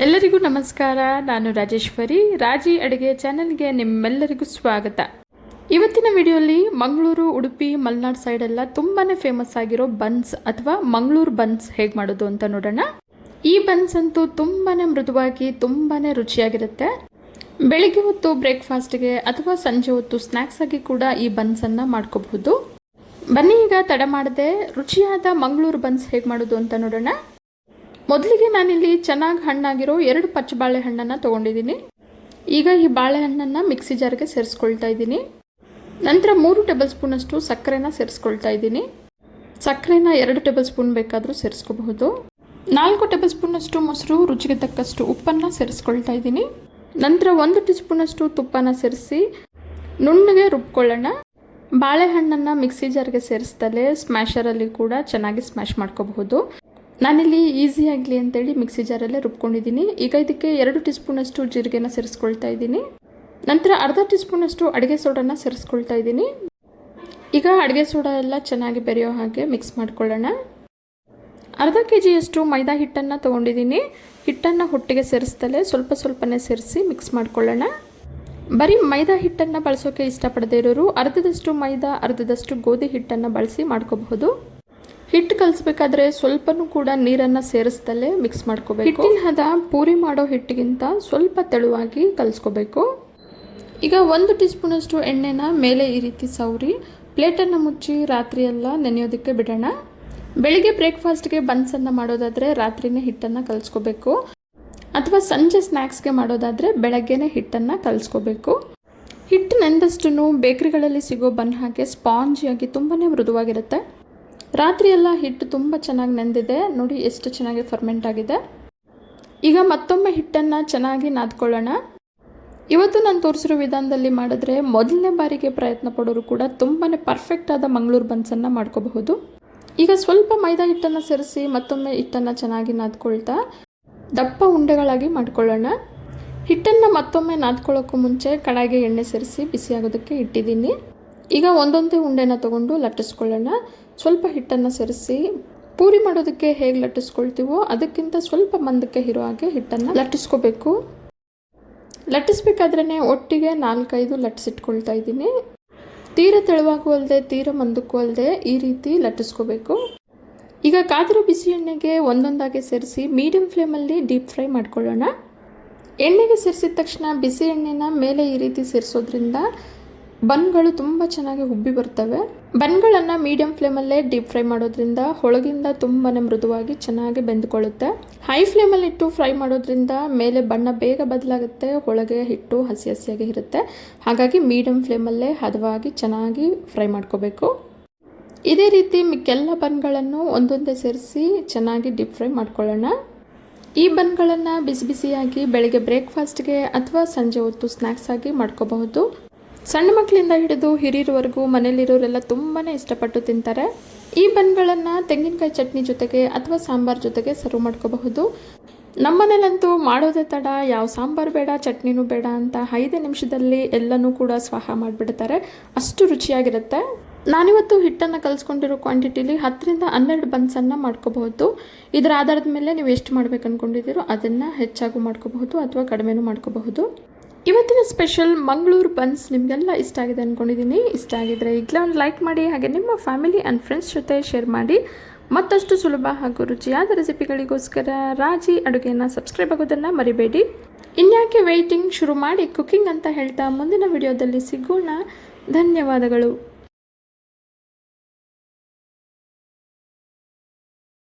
ಎಲ್ಲರಿಗೂ ನಮಸ್ಕಾರ. ನಾನು ರಾಜೇಶ್ವರಿ. ರಾಜಿ ಅಡುಗೆ ಚಾನೆಲ್ಗೆ ನಿಮ್ಮೆಲ್ಲರಿಗೂ ಸ್ವಾಗತ. ಇವತ್ತಿನ ವಿಡಿಯೋಲಿ ಮಂಗಳೂರು, ಉಡುಪಿ, ಮಲೆನಾಡು ಸೈಡೆಲ್ಲ ತುಂಬಾ ಫೇಮಸ್ ಆಗಿರೋ ಬನ್ಸ್ ಅಥವಾ ಮಂಗಳೂರು ಬನ್ಸ್ ಹೇಗೆ ಮಾಡೋದು ಅಂತ ನೋಡೋಣ. ಈ ಬನ್ಸ್ ಅಂತೂ ತುಂಬಾ ಮೃದುವಾಗಿ ತುಂಬಾ ರುಚಿಯಾಗಿರುತ್ತೆ. ಬೆಳಿಗ್ಗೆ ಹೊತ್ತು ಬ್ರೇಕ್ಫಾಸ್ಟ್ಗೆ ಅಥವಾ ಸಂಜೆ ಹೊತ್ತು ಸ್ನ್ಯಾಕ್ಸ್ ಆಗಿ ಕೂಡ ಈ ಬನ್ಸನ್ನು ಮಾಡ್ಕೋಬಹುದು. ಬನ್ನಿ ಈಗ ತಡ ಮಾಡದೆ ರುಚಿಯಾದ ಮಂಗಳೂರು ಬನ್ಸ್ ಹೇಗೆ ಮಾಡೋದು ಅಂತ ನೋಡೋಣ. ಮೊದಲಿಗೆ ನಾನಿಲ್ಲಿ ಚೆನ್ನಾಗಿ ಹಣ್ಣಾಗಿರೋ 2 ಪಚ್ಚ ಬಾಳೆಹಣ್ಣನ್ನು ತೊಗೊಂಡಿದ್ದೀನಿ. ಈಗ ಈ ಬಾಳೆಹಣ್ಣನ್ನು ಮಿಕ್ಸಿ ಜಾರ್ಗೆ ಸೇರಿಸ್ಕೊಳ್ತಾ ಇದ್ದೀನಿ. ನಂತರ 3 ಟೇಬಲ್ ಸ್ಪೂನಷ್ಟು ಸಕ್ಕರೆನ ಸೇರಿಸ್ಕೊಳ್ತಾ ಇದ್ದೀನಿ. ಸಕ್ಕರೆನ 2 ಟೇಬಲ್ ಸ್ಪೂನ್ ಬೇಕಾದರೂ ಸೇರಿಸ್ಕೋಬಹುದು. 4 ಟೇಬಲ್ ಸ್ಪೂನಷ್ಟು ಮೊಸರು, ರುಚಿಗೆ ತಕ್ಕಷ್ಟು ಉಪ್ಪನ್ನು ಸೇರಿಸ್ಕೊಳ್ತಾ ಇದ್ದೀನಿ. ನಂತರ 1 ಟೀ ಸ್ಪೂನಷ್ಟು ತುಪ್ಪನ ಸೇರಿಸಿ ನುಣ್ಣಗೆ ರುಬ್ಕೊಳ್ಳೋಣ. ಬಾಳೆಹಣ್ಣನ್ನು ಮಿಕ್ಸಿ ಜಾರ್ಗೆ ಸೇರಿಸ್ದಲೇ ಸ್ಮ್ಯಾಶರಲ್ಲಿ ಕೂಡ ಚೆನ್ನಾಗಿ ಸ್ಮ್ಯಾಶ್ ಮಾಡ್ಕೋಬಹುದು. ನಾನಿಲ್ಲಿ ಈಸಿ ಆಗಲಿ ಅಂತೇಳಿ ಮಿಕ್ಸಿ ಜಾರಲ್ಲೇ ರುಬ್ಕೊಂಡಿದ್ದೀನಿ. ಈಗ ಇದಕ್ಕೆ 2 ಟೀ ಸ್ಪೂನಷ್ಟು ಜೀರಿಗೆನ ಸೇರಿಸ್ಕೊಳ್ತಾ ಇದ್ದೀನಿ. ನಂತರ ಅರ್ಧ ಟೀ ಸ್ಪೂನಷ್ಟು ಅಡುಗೆ ಸೋಡಾನ ಸೇರಿಸ್ಕೊಳ್ತಾ ಇದ್ದೀನಿ. ಈಗ ಅಡುಗೆ ಸೋಡಾ ಎಲ್ಲ ಚೆನ್ನಾಗಿ ಬೆರೆಯೋ ಹಾಗೆ ಮಿಕ್ಸ್ ಮಾಡ್ಕೊಳ್ಳೋಣ. ಅರ್ಧ kg ಮೈದಾ ಹಿಟ್ಟನ್ನು ತೊಗೊಂಡಿದ್ದೀನಿ. ಹಿಟ್ಟನ್ನು ಒಟ್ಟಿಗೆ ಸೇರಿಸ್ದಲೇ ಸ್ವಲ್ಪನೇ ಸೇರಿಸಿ ಮಿಕ್ಸ್ ಮಾಡ್ಕೊಳ್ಳೋಣ. ಬರೀ ಮೈದಾ ಹಿಟ್ಟನ್ನು ಬಳಸೋಕೆ ಇಷ್ಟಪಡದೇ ಇರೋರು ಅರ್ಧದಷ್ಟು ಮೈದಾ, ಅರ್ಧದಷ್ಟು ಗೋಧಿ ಹಿಟ್ಟನ್ನು ಬಳಸಿ ಮಾಡ್ಕೋಬಹುದು. ಹಿಟ್ಟು ಕಲಿಸ್ಬೇಕಾದ್ರೆ ಸ್ವಲ್ಪನೂ ಕೂಡ ನೀರನ್ನು ಸೇರಿಸ್ದಲೇ ಮಿಕ್ಸ್ ಮಾಡ್ಕೋಬೇಕು. ಹಿಟ್ಟಿನ ಹದ ಪೂರಿ ಮಾಡೋ ಹಿಟ್ಟಿಗಿಂತ ಸ್ವಲ್ಪ ತೆಳುವಾಗಿ ಕಲಿಸ್ಕೋಬೇಕು. ಈಗ 1 ಟೀ ಸ್ಪೂನಷ್ಟು ಎಣ್ಣೆನ ಮೇಲೆ ಈ ರೀತಿ ಸವರಿ ಪ್ಲೇಟನ್ನು ಮುಚ್ಚಿ ರಾತ್ರಿಯೆಲ್ಲ ನೆನೆಯೋದಕ್ಕೆ ಬಿಡೋಣ. ಬೆಳಿಗ್ಗೆ ಬ್ರೇಕ್ಫಾಸ್ಟ್ಗೆ ಬನ್ಸನ್ನು ಮಾಡೋದಾದರೆ ರಾತ್ರಿನೇ ಹಿಟ್ಟನ್ನು ಕಲಿಸ್ಕೋಬೇಕು. ಅಥವಾ ಸಂಜೆ ಸ್ನ್ಯಾಕ್ಸ್ಗೆ ಮಾಡೋದಾದರೆ ಬೆಳಗ್ಗೆನೇ ಹಿಟ್ಟನ್ನು ಕಲಿಸ್ಕೋಬೇಕು. ಹಿಟ್ಟು ನೆಂದಷ್ಟು ಬೇಕರಿಗಳಲ್ಲಿ ಸಿಗೋ ಬನ್ ಹಾಗೆ ಸ್ಪಾಂಜಿಯಾಗಿ ತುಂಬಾ ಮೃದುವಾಗಿರುತ್ತೆ. ರಾತ್ರಿಯೆಲ್ಲ ಹಿಟ್ಟು ತುಂಬ ಚೆನ್ನಾಗಿ ನೆಂದಿದೆ. ನೋಡಿ ಎಷ್ಟು ಚೆನ್ನಾಗಿ ಫರ್ಮೆಂಟ್ ಆಗಿದೆ. ಈಗ ಮತ್ತೊಮ್ಮೆ ಹಿಟ್ಟನ್ನು ಚೆನ್ನಾಗಿ ನಾದ್ಕೊಳ್ಳೋಣ. ಇವತ್ತು ನಾನು ತೋರಿಸಿರೋ ವಿಧಾನದಲ್ಲಿ ಮಾಡಿದ್ರೆ ಮೊದಲನೇ ಬಾರಿಗೆ ಪ್ರಯತ್ನ ಪಡೋರು ಕೂಡ ತುಂಬಾ ಪರ್ಫೆಕ್ಟ್ ಆದ ಮಂಗಳೂರು ಬನ್ಸನ್ನು ಮಾಡ್ಕೋಬಹುದು. ಈಗ ಸ್ವಲ್ಪ ಮೈದಾ ಹಿಟ್ಟನ್ನು ಸೇರಿಸಿ ಮತ್ತೊಮ್ಮೆ ಹಿಟ್ಟನ್ನು ಚೆನ್ನಾಗಿ ನಾದ್ಕೊಳ್ತಾ ದಪ್ಪ ಉಂಡೆಗಳಾಗಿ ಮಾಡ್ಕೊಳ್ಳೋಣ. ಹಿಟ್ಟನ್ನು ಮತ್ತೊಮ್ಮೆ ನಾದ್ಕೊಳ್ಳೋಕ್ಕೂ ಮುಂಚೆ ಕಡಾಯಿಗೆ ಎಣ್ಣೆ ಸೇರಿಸಿ ಬಿಸಿಯಾಗೋದಕ್ಕೆ ಇಟ್ಟಿದ್ದೀನಿ. ಈಗ ಒಂದೊಂದೇ ಉಂಡೆನ ತೊಗೊಂಡು ಲಟ್ಟಿಸ್ಕೊಳ್ಳೋಣ. ಸ್ವಲ್ಪ ಹಿಟ್ಟನ್ನು ಸೇರಿಸಿ ಪೂರಿ ಮಾಡೋದಕ್ಕೆ ಹೇಗೆ ಲಟ್ಟಿಸ್ಕೊಳ್ತೀವೋ ಅದಕ್ಕಿಂತ ಸ್ವಲ್ಪ ಮಂದಕ್ಕೆ ಇರೋ ಹಾಗೆ ಹಿಟ್ಟನ್ನು ಲಟ್ಟಿಸ್ಕೋಬೇಕು. ಲಟ್ಟಿಸ್ಬೇಕಾದ್ರೇ ಒಟ್ಟಿಗೆ 4-5 ಲಟ್ಟಿಸಿಟ್ಕೊಳ್ತಾ ಇದ್ದೀನಿ. ತೀರ ತೆಳುವಾಗೂ ಅಲ್ಲದೆ ತೀರ ಮಂದಕ್ಕೂ ಅಲ್ಲದೆ ಈ ರೀತಿ ಲಟ್ಟಿಸ್ಕೋಬೇಕು. ಈಗ ಕಾದಿರೋ ಬಿಸಿ ಎಣ್ಣೆಗೆ ಒಂದೊಂದಾಗಿ ಸೇರಿಸಿ ಮೀಡಿಯಂ ಫ್ಲೇಮಲ್ಲಿ ಡೀಪ್ ಫ್ರೈ ಮಾಡ್ಕೊಳ್ಳೋಣ. ಎಣ್ಣೆಗೆ ಸೇರಿಸಿದ ತಕ್ಷಣ ಬಿಸಿ ಎಣ್ಣೆನ ಮೇಲೆ ಈ ರೀತಿ ಸೇರಿಸೋದ್ರಿಂದ ಬನ್ಗಳು ತುಂಬ ಚೆನ್ನಾಗಿ ಉಬ್ಬಿ ಬರ್ತವೆ. ಬನ್ಗಳನ್ನು ಮೀಡಿಯಂ ಫ್ಲೇಮಲ್ಲೇ ಡೀಪ್ ಫ್ರೈ ಮಾಡೋದ್ರಿಂದ ಒಳಗಿಂದ ತುಂಬಾ ಮೃದುವಾಗಿ ಚೆನ್ನಾಗಿ ಬೆಂದುಕೊಳ್ಳುತ್ತೆ. ಹೈ ಫ್ಲೇಮಲ್ಲಿಟ್ಟು ಫ್ರೈ ಮಾಡೋದ್ರಿಂದ ಮೇಲೆ ಬಣ್ಣ ಬೇಗ ಬದಲಾಗುತ್ತೆ, ಒಳಗೆ ಹಿಟ್ಟು ಹಸಿ ಹಸಿಯಾಗಿ ಇರುತ್ತೆ. ಹಾಗಾಗಿ ಮೀಡಿಯಂ ಫ್ಲೇಮಲ್ಲೇ ಹದವಾಗಿ ಚೆನ್ನಾಗಿ ಫ್ರೈ ಮಾಡ್ಕೋಬೇಕು. ಇದೇ ರೀತಿ ಮಿಕ್ಕೆಲ್ಲ ಬನ್ಗಳನ್ನು ಒಂದೊಂದೇ ಸೇರಿಸಿ ಚೆನ್ನಾಗಿ ಡೀಪ್ ಫ್ರೈ ಮಾಡ್ಕೊಳ್ಳೋಣ. ಈ ಬನ್ಗಳನ್ನು ಬಿಸಿ ಬಿಸಿಯಾಗಿ ಬೆಳಗ್ಗೆ ಬ್ರೇಕ್ಫಾಸ್ಟ್ಗೆ ಅಥವಾ ಸಂಜೆ ಹೊತ್ತು ಸ್ನ್ಯಾಕ್ಸ್ ಆಗಿ ಮಾಡ್ಕೋಬಹುದು. ಸಣ್ಣ ಮಕ್ಕಳಿಂದ ಹಿಡಿದು ಹಿರಿಯರವರೆಗೂ ಮನೇಲಿರೋರೆಲ್ಲ ತುಂಬಾ ಇಷ್ಟಪಟ್ಟು ತಿಂತಾರೆ. ಈ ಬನ್ಗಳನ್ನು ತೆಂಗಿನಕಾಯಿ ಚಟ್ನಿ ಜೊತೆಗೆ ಅಥವಾ ಸಾಂಬಾರ್ ಜೊತೆಗೆ ಸರ್ವ್ ಮಾಡ್ಕೋಬಹುದು. ನಮ್ಮನೇಲಂತೂ ಮಾಡೋದೇ ತಡ, ಯಾವ ಸಾಂಬಾರು ಬೇಡ ಚಟ್ನಿನೂ ಬೇಡ ಅಂತ 5 ನಿಮಿಷದಲ್ಲಿ ಎಲ್ಲನೂ ಕೂಡ ಸ್ವಾಹ ಮಾಡಿಬಿಡ್ತಾರೆ. ಅಷ್ಟು ರುಚಿಯಾಗಿರುತ್ತೆ. ನಾನಿವತ್ತು ಹಿಟ್ಟನ್ನು ಕಲಿಸ್ಕೊಂಡಿರೋ ಕ್ವಾಂಟಿಟಿಲಿ 10ರಿಂದ 12 ಬನ್ಸನ್ನು ಮಾಡ್ಕೋಬಹುದು. ಇದರ ಆಧಾರದ ಮೇಲೆ ನೀವು ಎಷ್ಟು ಮಾಡ್ಬೇಕು ಅಂದ್ಕೊಂಡಿದ್ದೀರೋ ಅದನ್ನು ಹೆಚ್ಚಾಗೂ ಮಾಡ್ಕೋಬಹುದು ಅಥವಾ ಕಡಿಮೆನೂ ಮಾಡ್ಕೋಬಹುದು. ಇವತ್ತಿನ ಸ್ಪೆಷಲ್ ಮಂಗಳೂರು ಬನ್ಸ್ ನಿಮಗೆಲ್ಲ ಇಷ್ಟ ಆಗಿದೆ ಅಂದ್ಕೊಂಡಿದ್ದೀನಿ. ಇಷ್ಟ ಆಗಿದ್ರೆ ಈಗಲೇ ಒಂದು ಲೈಕ್ ಮಾಡಿ, ಹಾಗೆ ನಿಮ್ಮ ಫ್ಯಾಮಿಲಿ ಆ್ಯಂಡ್ ಫ್ರೆಂಡ್ಸ್ ಜೊತೆ ಶೇರ್ ಮಾಡಿ. ಮತ್ತಷ್ಟು ಸುಲಭ ಹಾಗೂ ರುಚಿಯಾದ ರೆಸಿಪಿಗಳಿಗೋಸ್ಕರ ರಾಜಿ ಅಡುಗೆನ ಸಬ್ಸ್ಕ್ರೈಬ್ ಆಗೋದನ್ನು ಮರಿಬೇಡಿ. ಇನ್ಯಾಕೆ ವೆಯ್ಟಿಂಗ್, ಶುರು ಮಾಡಿ ಕುಕ್ಕಿಂಗ್ ಅಂತ ಹೇಳ್ತಾ ಮುಂದಿನ ವಿಡಿಯೋದಲ್ಲಿ ಸಿಗೋಣ. ಧನ್ಯವಾದಗಳು.